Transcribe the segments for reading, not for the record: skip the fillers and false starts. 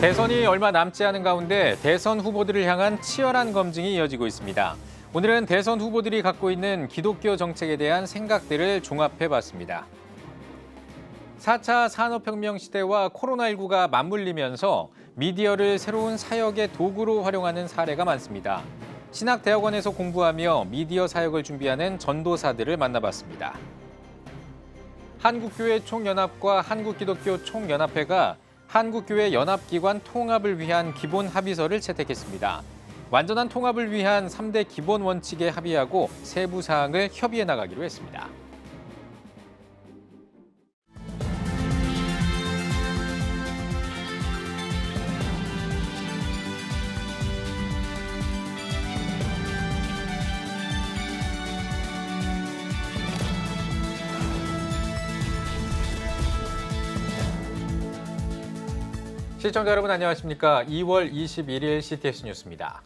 대선이 얼마 남지 않은 가운데 대선 후보들을 향한 치열한 검증이 이어지고 있습니다. 오늘은 대선 후보들이 갖고 있는 기독교 정책에 대한 생각들을 종합해봤습니다. 4차 산업혁명 시대와 코로나19가 맞물리면서 미디어를 새로운 사역의 도구로 활용하는 사례가 많습니다. 신학대학원에서 공부하며 미디어 사역을 준비하는 전도사들을 만나봤습니다. 한국교회 총연합과 한국기독교 총연합회가 한국교회 연합기관 통합을 위한 기본 합의서를 채택했습니다. 완전한 통합을 위한 3대 기본 원칙에 합의하고 세부 사항을 협의해 나가기로 했습니다. 시청자 여러분 안녕하십니까? 2월 21일 CTS 뉴스입니다.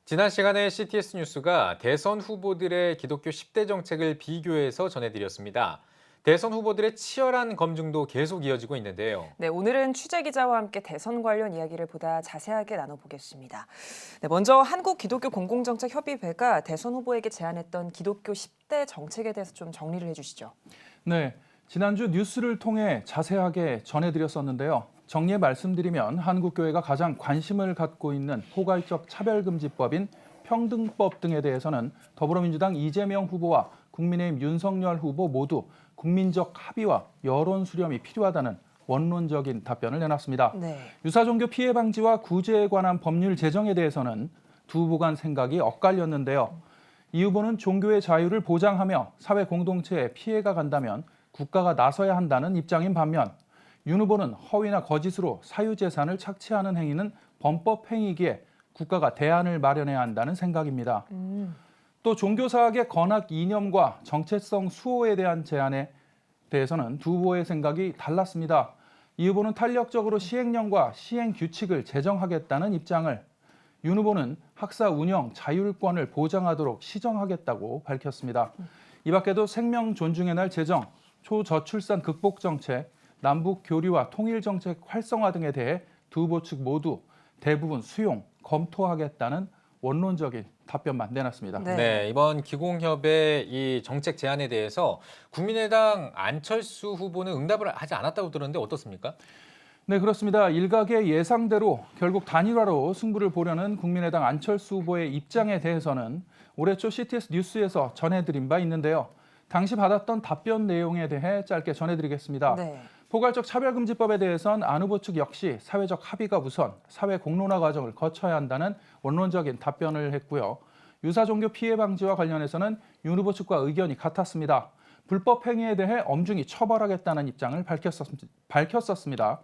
지난 시간에 CTS 뉴스가 대선 후보들의 기독교 10대 정책을 비교해서 전해드렸습니다. 대선 후보들의 치열한 검증도 계속 이어지고 있는데요. 네, 오늘은 취재 기자와 함께 대선 관련 이야기를 보다 자세하게 나눠보겠습니다. 네, 먼저 한국기독교공공정책협의회가 대선 후보에게 제안했던 기독교 10대 정책에 대해서 좀 정리를 해주시죠. 네, 지난주 뉴스를 통해 자세하게 전해드렸었는데요. 정리해 말씀드리면 한국교회가 가장 관심을 갖고 있는 포괄적 차별금지법인 평등법 등에 대해서는 더불어민주당 이재명 후보와 국민의힘 윤석열 후보 모두 국민적 합의와 여론 수렴이 필요하다는 원론적인 답변을 내놨습니다. 네. 유사종교 피해 방지와 구제에 관한 법률 제정에 대해서는 두 후보 간 생각이 엇갈렸는데요. 이 후보는 종교의 자유를 보장하며 사회 공동체에 피해가 간다면 국가가 나서야 한다는 입장인 반면 윤 후보는 허위나 거짓으로 사유재산을 착취하는 행위는 범법 행위이기에 국가가 대안을 마련해야 한다는 생각입니다. 또 종교사학의 건학 이념과 정체성 수호에 대한 제안에 대해서는 두 후보의 생각이 달랐습니다. 이 후보는 탄력적으로 시행령과 시행규칙을 제정하겠다는 입장을, 윤 후보는 학사 운영 자율권을 보장하도록 시정하겠다고 밝혔습니다. 이 밖에도 생명 존중의 날 제정, 초저출산 극복 정책, 남북 교류와 통일 정책 활성화 등에 대해 두 후보 측 모두 대부분 수용, 검토하겠다는 원론적인 답변만 내놨습니다. 네, 이번 기공협의 이 정책 제안에 대해서 국민의당 안철수 후보는 응답을 하지 않았다고 들었는데 어떻습니까? 네, 그렇습니다. 일각의 예상대로 결국 단일화로 승부를 보려는 국민의당 안철수 후보의 입장에 대해서는 올해 초 CTS 뉴스에서 전해드린 바 있는데요. 당시 받았던 답변 내용에 대해 짧게 전해드리겠습니다. 네. 포괄적 차별금지법에 대해선 안 후보 측 역시 사회적 합의가 우선 사회 공론화 과정을 거쳐야 한다는 원론적인 답변을 했고요. 유사종교 피해 방지와 관련해서는 윤 후보 측과 의견이 같았습니다. 불법 행위에 대해 엄중히 처벌하겠다는 입장을 밝혔었습니다.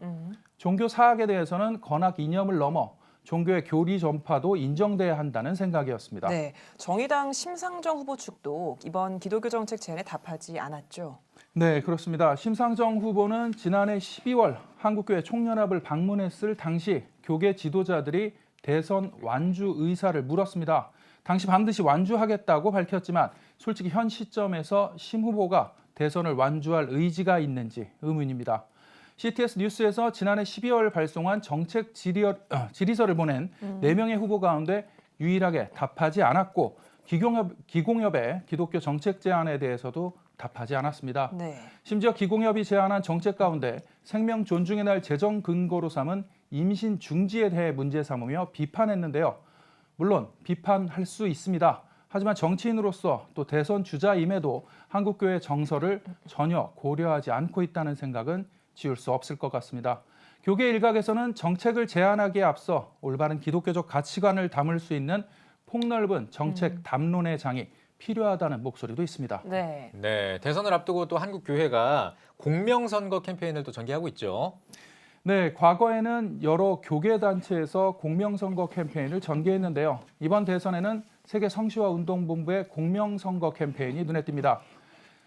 종교 사학에 대해서는 건학 이념을 넘어 종교의 교리 전파도 인정돼야 한다는 생각이었습니다. 네, 정의당 심상정 후보 측도 이번 기독교 정책 제안에 답하지 않았죠. 네, 그렇습니다. 심상정 후보는 지난해 12월 한국교회 총연합을 방문했을 당시 교계 지도자들이 대선 완주 의사를 물었습니다. 당시 반드시 완주하겠다고 밝혔지만 솔직히 현 시점에서 심 후보가 대선을 완주할 의지가 있는지 의문입니다. CTS 뉴스에서 지난해 12월 발송한 정책 질의서를 보낸 4명의 후보 가운데 유일하게 답하지 않았고 기공협의 기독교 정책 제안에 대해서도 답하지 않았습니다. 네. 심지어 기공협이 제안한 정책 가운데 생명 존중의 날 제정 근거로 삼은 임신 중지에 대해 문제 삼으며 비판했는데요. 물론 비판할 수 있습니다. 하지만 정치인으로서 또 대선 주자임에도 한국교회 정서를 전혀 고려하지 않고 있다는 생각은 지울 수 없을 것 같습니다. 교계 일각에서는 정책을 제안하기에 앞서 올바른 기독교적 가치관을 담을 수 있는 폭넓은 정책 담론의 장이 필요하다는 목소리도 있습니다. 네. 네, 대선을 앞두고 또 한국교회가 공명선거 캠페인을 또 전개하고 있죠. 네, 과거에는 여러 교계단체에서 공명선거 캠페인을 전개했는데요. 이번 대선에는 세계성시화운동본부의 공명선거 캠페인이 눈에 띕니다.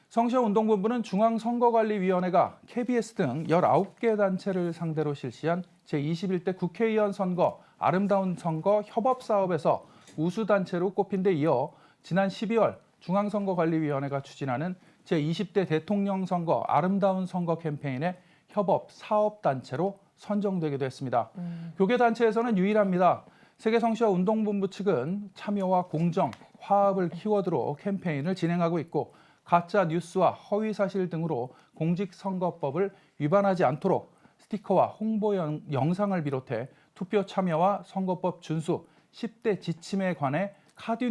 성시화운동본부는 중앙선거관리위원회가 KBS 등 19개 단체를 상대로 실시한 제21대 국회의원 선거 아름다운 선거 협업사업에서 우수단체로 꼽힌 데 이어 지난 12월 중앙선거관리위원회가 추진하는 제20대 대통령 선거 아름다운 선거 캠페인의 협업 사업단체로 선정되기도 했습니다. 교계단체에서는 유일합니다. 세계성시화운동본부 측은 참여와 공정, 화합을 키워드로 캠페인을 진행하고 있고 가짜 뉴스와 허위사실 등으로 공직선거법을 위반하지 않도록 스티커와 홍보 영상을 비롯해 투표 참여와 선거법 준수, 10대 지침에 관해 카드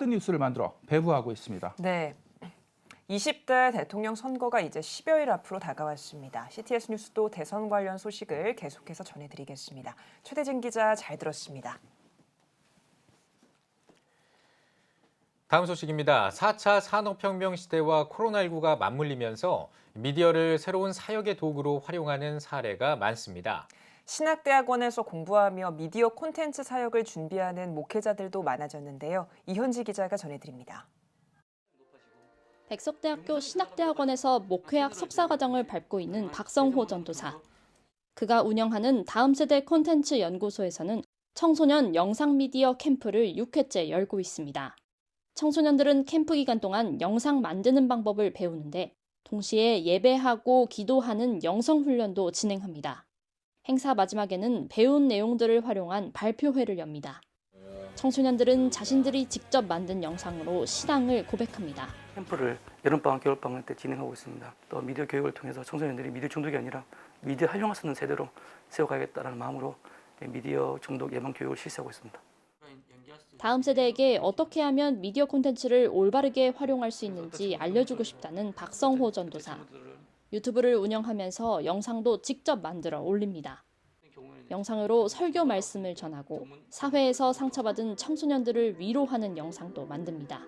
뉴스를 만들어 배부하고 있습니다. 네. 20대 대통령 선거가 이제 10여일 앞으로 다가왔습니다. CTS 뉴스도 대선 관련 소식을 계속해서 전해드리겠습니다. 최대진 기자 잘 들었습니다. 다음 소식입니다. 4차 산업혁명 시대와 코로나19가 맞물리면서 미디어를 새로운 사역의 도구로 활용하는 사례가 많습니다. 신학대학원에서 공부하며 미디어 콘텐츠 사역을 준비하는 목회자들도 많아졌는데요. 이현지 기자가 전해드립니다. 백석대학교 신학대학원에서 목회학 석사과정을 밟고 있는 박성호 전도사. 그가 운영하는 다음 세대 콘텐츠 연구소에서는 청소년 영상 미디어 캠프를 6회째 열고 있습니다. 청소년들은 캠프 기간 동안 영상 만드는 방법을 배우는데 동시에 예배하고 기도하는 영성 훈련도 진행합니다. 행사 마지막에는 배운 내용들을 활용한 발표회를 엽니다. 청소년들은 자신들이 직접 만든 영상으로 신앙을 고백합니다. 캠프를 여름방학, 겨울방학 때 진행하고 있습니다. 또 미디어 교육을 통해서 청소년들이 미디어 중독이 아니라 미디어 활용할 수 있는 세대로 세워가겠다는 마음으로 미디어 중독 예방 교육을 실시하고 있습니다. 다음 세대에게 어떻게 하면 미디어 콘텐츠를 올바르게 활용할 수 있는지 알려주고 싶다는 박성호 전도사. 유튜브를 운영하면서 영상도 직접 만들어 올립니다. 영상으로 설교 말씀을 전하고 사회에서 상처받은 청소년들을 위로하는 영상도 만듭니다.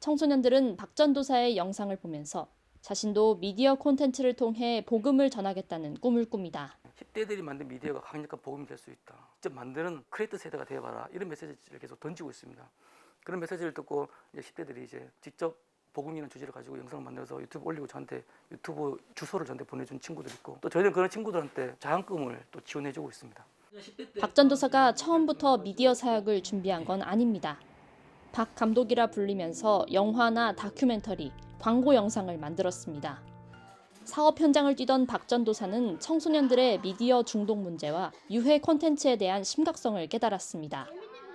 청소년들은 박 전도사의 영상을 보면서 자신도 미디어 콘텐츠를 통해 복음을 전하겠다는 꿈을 꿉니다. 10대들이 만든 미디어가 강력한 복음이 될 수 있다. 직접 만드는 크리에이터 세대가 되어봐라. 이런 메시지를 계속 던지고 있습니다. 그런 메시지를 듣고 이제 10대들이 이제 직접 복음이라는 주제를 가지고 영상을 만들어서 유튜브 올리고 저한테 유튜브 주소를 저한테 보내준 친구들 있고 또 저희는 그런 친구들한테 장학금을 또 지원해주고 있습니다. 박 전도사가 처음부터 미디어 사역을 준비한 건 아닙니다. 박 감독이라 불리면서 영화나 다큐멘터리, 광고 영상을 만들었습니다. 사업 현장을 뛰던 박 전도사는 청소년들의 미디어 중독 문제와 유해 콘텐츠에 대한 심각성을 깨달았습니다.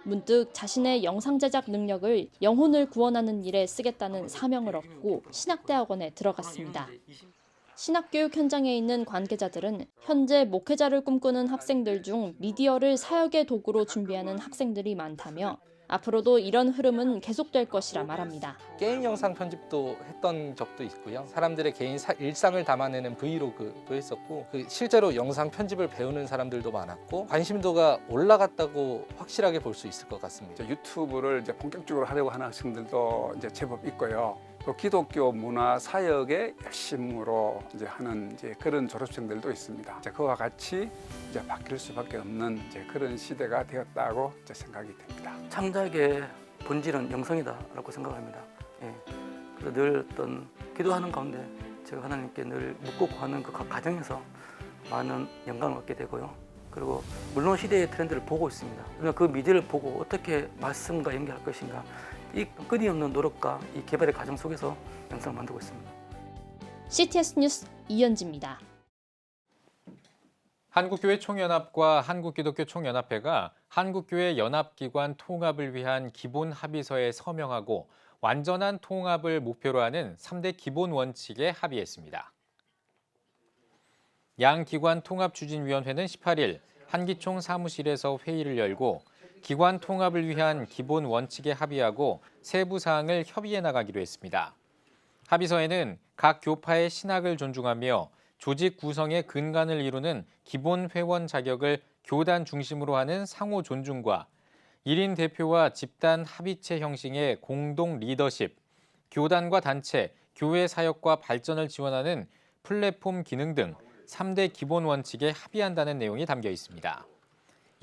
문득 자신의 영상 제작 능력을 영혼을 구원하는 일에 쓰겠다는 사명을 얻고 신학대학원에 들어갔습니다. 신학교육 현장에 있는 관계자들은 현재 목회자를 꿈꾸는 학생들 중 미디어를 사역의 도구로 준비하는 학생들이 많다며 앞으로도 이런 흐름은 계속될 것이라 말합니다. 게임 영상 편집도 했던 적도 있고요. 사람들의 개인 일상을 담아내는 브이로그도 했었고 실제로 영상 편집을 배우는 사람들도 많았고 관심도가 올라갔다고 확실하게 볼 수 있을 것 같습니다. 유튜브를 이제 본격적으로 하려고 하는 학생들도 이제 제법 있고요. 또 기독교 문화 사역에 열심으로 이제 하는 이제 그런 졸업생들도 있습니다. 이제 그와 같이 이제 바뀔 수밖에 없는 이제 그런 시대가 되었다고 이제 생각이 됩니다. 창작의 본질은 영성이다라고 생각합니다. 예. 그래서 늘 어떤 기도하는 가운데 제가 하나님께 늘 묻고 구하는 그 과정에서 많은 영감을 얻게 되고요. 그리고 물론 시대의 트렌드를 보고 있습니다. 그러나 그 미디어를 보고 어떻게 말씀과 연결할 것인가 이 끊임없는 노력과 이 개발의 과정 속에서 영상을 만들고 있습니다. CTS 뉴스 이현지입니다. 한국교회 총연합과 한국기독교 총연합회가 한국교회 연합기관 통합을 위한 기본 합의서에 서명하고 완전한 통합을 목표로 하는 3대 기본 원칙에 합의했습니다. 양 기관 통합추진위원회는 18일 한기총 사무실에서 회의를 열고 기관 통합을 위한 기본 원칙에 합의하고 세부 사항을 협의해 나가기로 했습니다. 합의서에는 각 교파의 신학을 존중하며 조직 구성의 근간을 이루는 기본 회원 자격을 교단 중심으로 하는 상호 존중과 1인 대표와 집단 합의체 형식의 공동 리더십, 교단과 단체, 교회 사역과 발전을 지원하는 플랫폼 기능 등 3대 기본 원칙에 합의한다는 내용이 담겨 있습니다.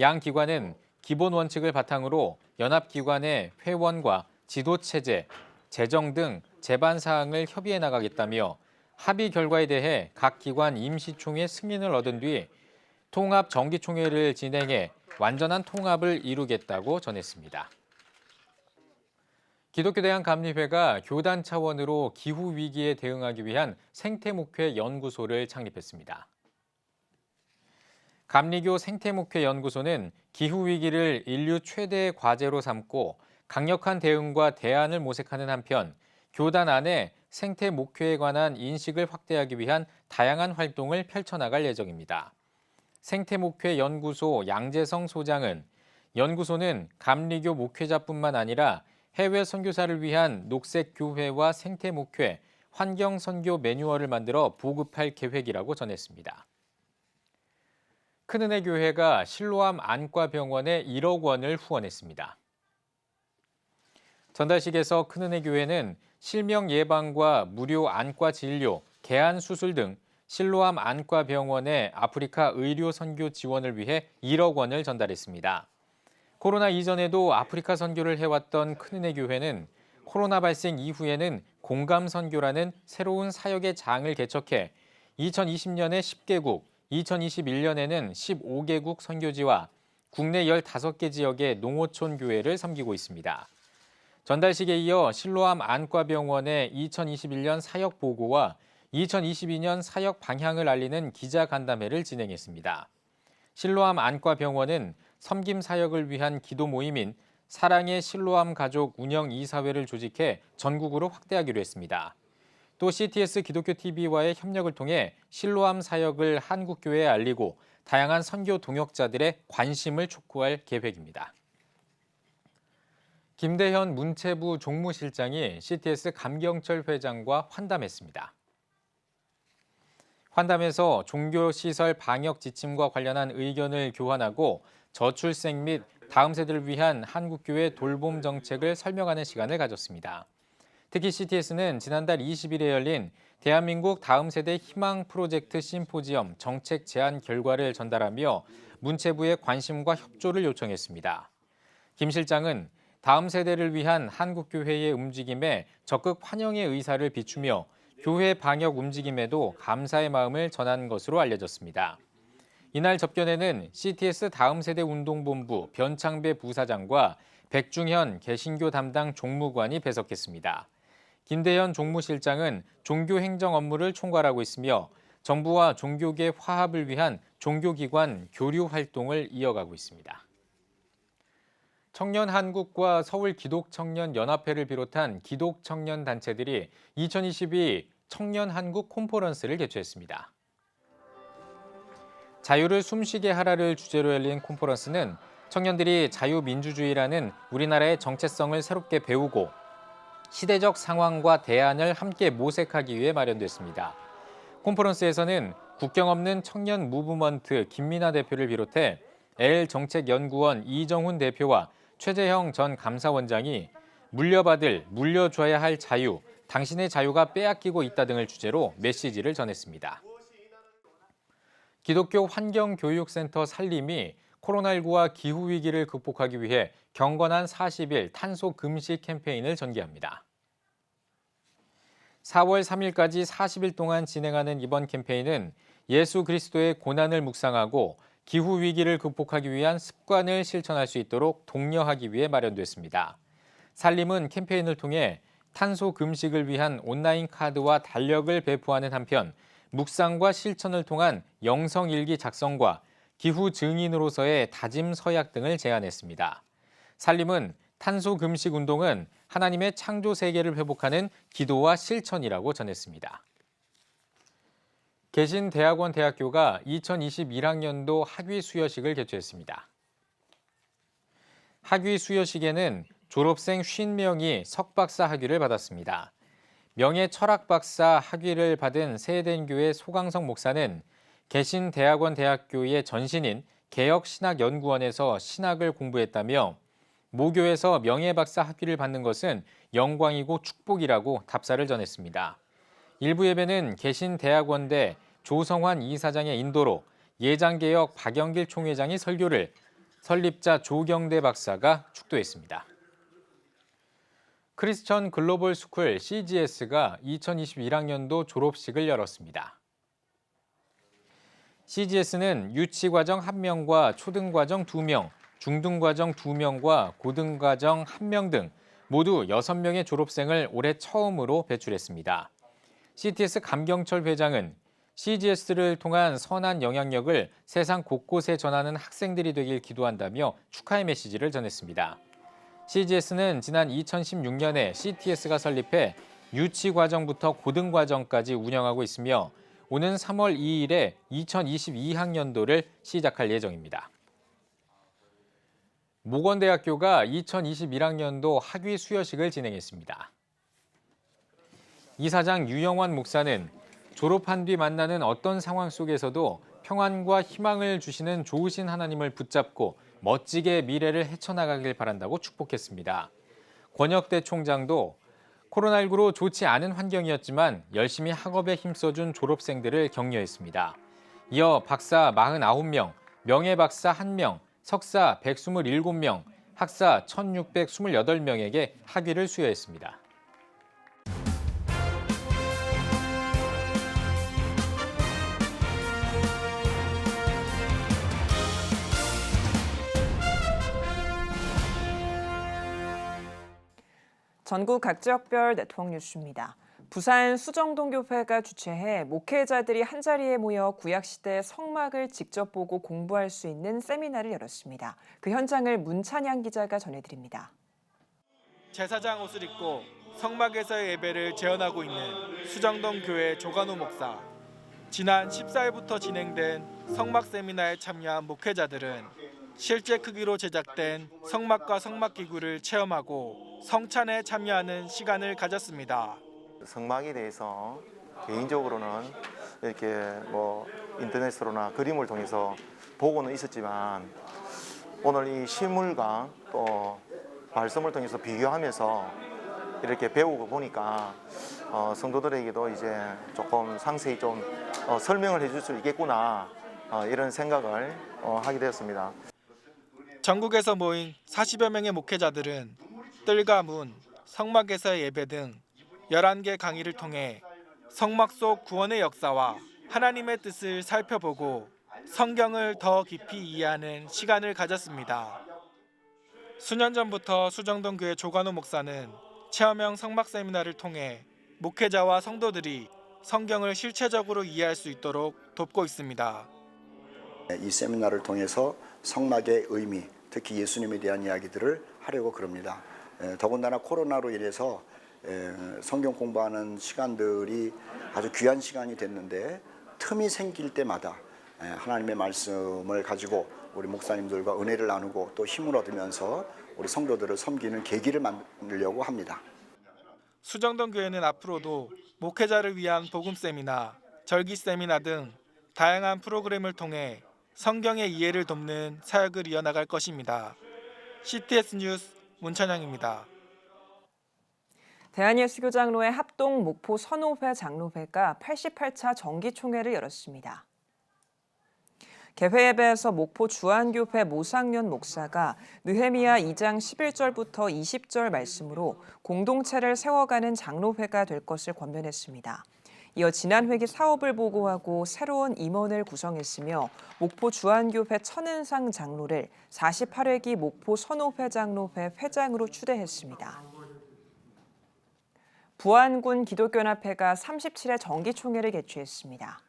양 기관은 기본 원칙을 바탕으로 연합기관의 회원과 지도체제, 재정 등 제반 사항을 협의해 나가겠다며 합의 결과에 대해 각 기관 임시총회 승인을 얻은 뒤 통합 정기총회를 진행해 완전한 통합을 이루겠다고 전했습니다. 기독교대한감리회가 교단 차원으로 기후위기에 대응하기 위한 생태목회 연구소를 창립했습니다. 감리교 생태목회 연구소는 기후위기를 인류 최대의 과제로 삼고 강력한 대응과 대안을 모색하는 한편 교단 안에 생태목회에 관한 인식을 확대하기 위한 다양한 활동을 펼쳐나갈 예정입니다. 생태목회연구소 양재성 소장은 연구소는 감리교 목회자뿐만 아니라 해외 선교사를 위한 녹색교회와 생태목회, 환경선교 매뉴얼을 만들어 보급할 계획이라고 전했습니다. 큰은혜 교회가 실로암 안과병원에 1억 원을 후원했습니다. 전달식에서 큰은혜 교회는 실명 예방과 무료 안과 진료, 개안 수술 등 실로암 안과병원의 아프리카 의료 선교 지원을 위해 1억 원을 전달했습니다. 코로나 이전에도 아프리카 선교를 해왔던 큰은혜 교회는 코로나 발생 이후에는 공감 선교라는 새로운 사역의 장을 개척해 2020년에 10개국, 2021년에는 15개국 선교지와 국내 15개 지역의 농어촌 교회를 섬기고 있습니다. 전달식에 이어 실로암 안과병원의 2021년 사역 보고와 2022년 사역 방향을 알리는 기자간담회를 진행했습니다. 실로암 안과병원은 섬김 사역을 위한 기도 모임인 사랑의 실로암 가족 운영 이사회를 조직해 전국으로 확대하기로 했습니다. 또 CTS 기독교 TV와의 협력을 통해 실로암 사역을 한국교회에 알리고 다양한 선교 동역자들의 관심을 촉구할 계획입니다. 김대현 문체부 종무실장이 CTS 감경철 회장과 환담했습니다. 환담에서 종교시설 방역 지침과 관련한 의견을 교환하고 저출생 및 다음 세대를 위한 한국교회 돌봄 정책을 설명하는 시간을 가졌습니다. 특히 CTS는 지난달 20일에 열린 대한민국 다음 세대 희망 프로젝트 심포지엄 정책 제안 결과를 전달하며 문체부의 관심과 협조를 요청했습니다. 김 실장은 다음 세대를 위한 한국교회의 움직임에 적극 환영의 의사를 비추며 교회 방역 움직임에도 감사의 마음을 전한 것으로 알려졌습니다. 이날 접견에는 CTS 다음 세대 운동본부 변창배 부사장과 백중현 개신교 담당 종무관이 배석했습니다. 김대현 종무실장은 종교행정 업무를 총괄하고 있으며 정부와 종교계 화합을 위한 종교기관 교류 활동을 이어가고 있습니다. 청년한국과 서울기독청년연합회를 비롯한 기독청년 단체들이 2022 청년한국 콘퍼런스를 개최했습니다. 자유를 숨쉬게 하라를 주제로 열린 콘퍼런스는 청년들이 자유민주주의라는 우리나라의 정체성을 새롭게 배우고 시대적 상황과 대안을 함께 모색하기 위해 마련됐습니다. 콘퍼런스에서는 국경 없는 청년 무브먼트 김민아 대표를 비롯해 L정책연구원 이정훈 대표와 최재형 전 감사원장이 물려줘야 할 자유, 당신의 자유가 빼앗기고 있다 등을 주제로 메시지를 전했습니다. 기독교 환경교육센터 산림이 코로나19와 기후위기를 극복하기 위해 경건한 40일 탄소 금식 캠페인을 전개합니다. 4월 3일까지 40일 동안 진행하는 이번 캠페인은 예수 그리스도의 고난을 묵상하고 기후위기를 극복하기 위한 습관을 실천할 수 있도록 독려하기 위해 마련됐습니다. 산림은 캠페인을 통해 탄소 금식을 위한 온라인 카드와 달력을 배포하는 한편 묵상과 실천을 통한 영성일기 작성과 기후 증인으로서의 다짐 서약 등을 제안했습니다. 산림은 탄소 금식 운동은 하나님의 창조 세계를 회복하는 기도와 실천이라고 전했습니다. 개신대학원 대학교가 2021학년도 학위 수여식을 개최했습니다. 학위 수여식에는 졸업생 50명이 석박사 학위를 받았습니다. 명예철학박사 학위를 받은 세덴교회 소강성 목사는 개신대학원 대학교의 전신인 개혁신학연구원에서 신학을 공부했다며 모교에서 명예박사 학위를 받는 것은 영광이고 축복이라고 답사를 전했습니다. 일부 예배는 개신대학원대 조성환 이사장의 인도로 예장개혁 박영길 총회장이 설교를, 설립자 조경대 박사가 축도했습니다. 크리스천 글로벌 스쿨 CGS가 2021학년도 졸업식을 열었습니다. CGS는 유치과정 1명과 초등과정 2명, 중등과정 2명과 고등과정 1명 등 모두 6명의 졸업생을 올해 처음으로 배출했습니다. CTS 감경철 회장은 CGS를 통한 선한 영향력을 세상 곳곳에 전하는 학생들이 되길 기도한다며 축하의 메시지를 전했습니다. CGS는 지난 2016년에 CTS가 설립해 유치과정부터 고등과정까지 운영하고 있으며 오는 3월 2일에 2022학년도를 시작할 예정입니다. 모건대학교가 2021학년도 학위 수여식을 진행했습니다. 이사장 유영원 목사는 졸업한 뒤 만나는 어떤 상황 속에서도 평안과 희망을 주시는 좋으신 하나님을 붙잡고 멋지게 미래를 헤쳐나가길 바란다고 축복했습니다. 권혁대 총장도 코로나19로 좋지 않은 환경이었지만 열심히 학업에 힘써준 졸업생들을 격려했습니다. 이어 박사 49명, 명예박사 1명, 석사 127명, 학사 1628명에게 학위를 수여했습니다. 전국 각 지역별 네트워크 뉴스입니다. 부산 수정동교회가 주최해 목회자들이 한자리에 모여 구약시대 성막을 직접 보고 공부할 수 있는 세미나를 열었습니다. 그 현장을 문찬양 기자가 전해드립니다. 제사장 옷을 입고 성막에서의 예배를 재현하고 있는 수정동 교회 조관우 목사. 지난 14일부터 진행된 성막 세미나에 참여한 목회자들은 실제 크기로 제작된 성막과 성막 기구를 체험하고 성찬에 참여하는 시간을 가졌습니다. 성막에 대해서 개인적으로는 이렇게 인터넷으로나 그림을 통해서 보고는 있었지만 오늘 이 실물과 또 말씀을 통해서 비교하면서 이렇게 배우고 보니까 성도들에게도 이제 조금 상세히 좀 설명을 해줄 수 있겠구나 이런 생각을 하게 되었습니다. 전국에서 모인 40여 명의 목회자들은 뜰과 문, 성막에서의 예배 등 11개 강의를 통해 성막 속 구원의 역사와 하나님의 뜻을 살펴보고 성경을 더 깊이 이해하는 시간을 가졌습니다. 수년 전부터 수정동 교회 조관우 목사는 체험형 성막 세미나를 통해 목회자와 성도들이 성경을 실체적으로 이해할 수 있도록 돕고 있습니다. 이 세미나를 통해서 성막의 의미, 특히 예수님에 대한 이야기들을 하려고 그럽니다. 더군다나 코로나로 인해서 성경 공부하는 시간들이 아주 귀한 시간이 됐는데 틈이 생길 때마다 하나님의 말씀을 가지고 우리 목사님들과 은혜를 나누고 또 힘을 얻으면서 우리 성도들을 섬기는 계기를 만들려고 합니다. 수정동 교회는 앞으로도 목회자를 위한 복음 세미나, 절기 세미나 등 다양한 프로그램을 통해 성경의 이해를 돕는 사역을 이어나갈 것입니다. CTS 뉴스 문찬양입니다. 대한예수교장로회 합동 목포 선호회 장로회가 88차 정기총회를 열었습니다. 개회 예배에서 목포 주안교회 모상련 목사가 느헤미야 2장 11절부터 20절 말씀으로 공동체를 세워가는 장로회가 될 것을 권면했습니다. 이어 지난 회기 사업을 보고하고 새로운 임원을 구성했으며 목포 주안교회 천은상 장로를 48회기 목포 선호회 장로회 회장으로 추대했습니다. 부안군 기독교연합회가 37회 정기총회를 개최했습니다.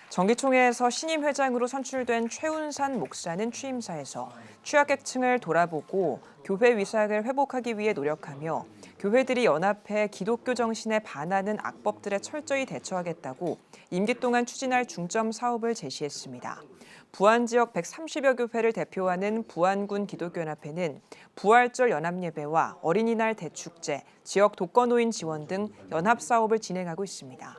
정기총회에서 신임 회장으로 선출된 최운산 목사는 취임사에서 취약계층을 돌아보고 교회 위상을 회복하기 위해 노력하며 교회들이 연합해 기독교 정신에 반하는 악법들에 철저히 대처하겠다고 임기 동안 추진할 중점 사업을 제시했습니다. 부안 지역 130여 교회를 대표하는 부안군 기독교연합회는 부활절 연합예배와 어린이날 대축제, 지역 독거노인 지원 등 연합 사업을 진행하고 있습니다.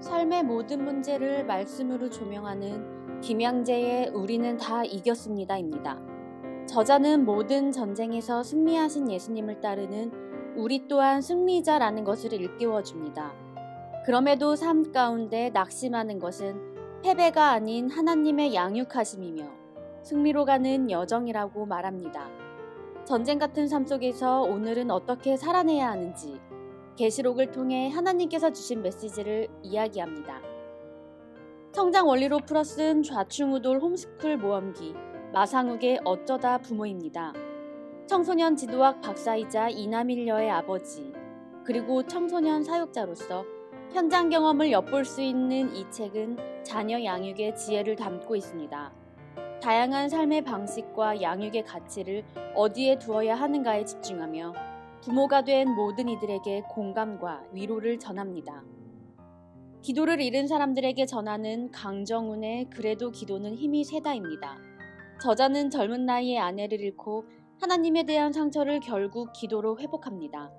삶의 모든 문제를 말씀으로 조명하는 김양재의 우리는 다 이겼습니다입니다. 저자는 모든 전쟁에서 승리하신 예수님을 따르는 우리 또한 승리자라는 것을 일깨워줍니다. 그럼에도 삶 가운데 낙심하는 것은 패배가 아닌 하나님의 양육하심이며 승리로 가는 여정이라고 말합니다. 전쟁 같은 삶 속에서 오늘은 어떻게 살아내야 하는지 계시록을 통해 하나님께서 주신 메시지를 이야기합니다. 성장 원리로 풀어쓴 좌충우돌 홈스쿨 모험기 마상욱의 어쩌다 부모입니다. 청소년 지도학 박사이자 이남일녀의 아버지, 그리고 청소년 사역자로서 현장 경험을 엿볼 수 있는 이 책은 자녀 양육의 지혜를 담고 있습니다. 다양한 삶의 방식과 양육의 가치를 어디에 두어야 하는가에 집중하며 부모가 된 모든 이들에게 공감과 위로를 전합니다. 기도를 잃은 사람들에게 전하는 강정훈의 그래도 기도는 힘이 세다입니다. 저자는 젊은 나이에 아내를 잃고 하나님에 대한 상처를 결국 기도로 회복합니다.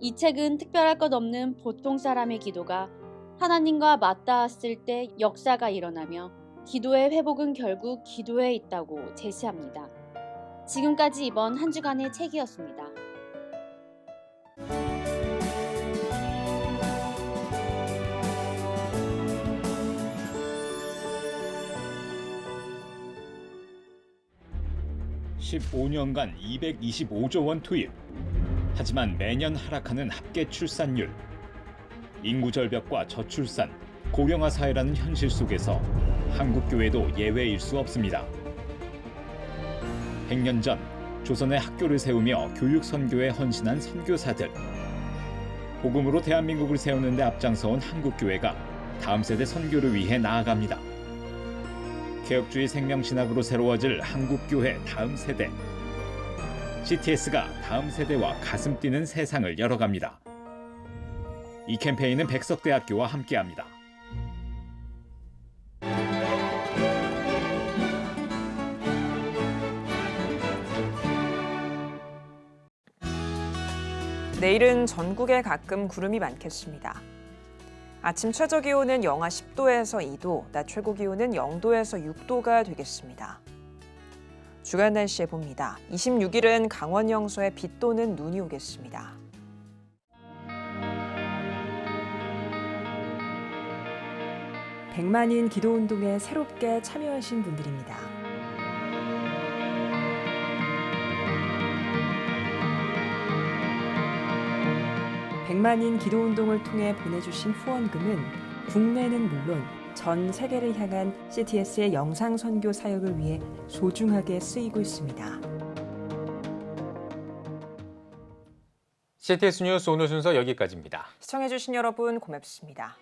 이 책은 특별할 것 없는 보통 사람의 기도가 하나님과 맞닿았을 때 역사가 일어나며 기도의 회복은 결국 기도에 있다고 제시합니다. 지금까지 이번 한 주간의 책이었습니다. (15년간) 225조 원 투입. 하지만 매년 하락하는 합계 출산율. 인구 절벽과 저출산, 고령화 사회라는 현실 속에서 한국 교회도 예외일 수 없습니다. 100년 전 조선의 학교를 세우며 교육 선교에 헌신한 선교사들. 복음으로 대한민국을 세우는 데 앞장서온 한국 교회가 다음 세대 선교를 위해 나아갑니다. 개혁주의 생명신학으로 새로워질 한국교회 다음 세대. CTS가 다음 세대와 가슴 뛰는 세상을 열어갑니다. 이 캠페인은 백석대학교와 함께합니다. 내일은 전국에 가끔 구름이 많겠습니다. 아침 최저기온은 영하 10도에서 2도, 낮 최고기온은 0도에서 6도가 되겠습니다. 주간 날씨에 봅니다. 26일은 강원 영서에 비 또는 눈이 오겠습니다. 백만인 기도운동에 새롭게 참여하신 분들입니다. 백만인 기도운동을 통해 보내주신 후원금은 국내는 물론 전 세계를 향한 CTS의 영상 선교 사역을 위해 소중하게 쓰이고 있습니다. CTS 뉴스 오늘 순서 여기까지입니다. 시청해주신 여러분 고맙습니다.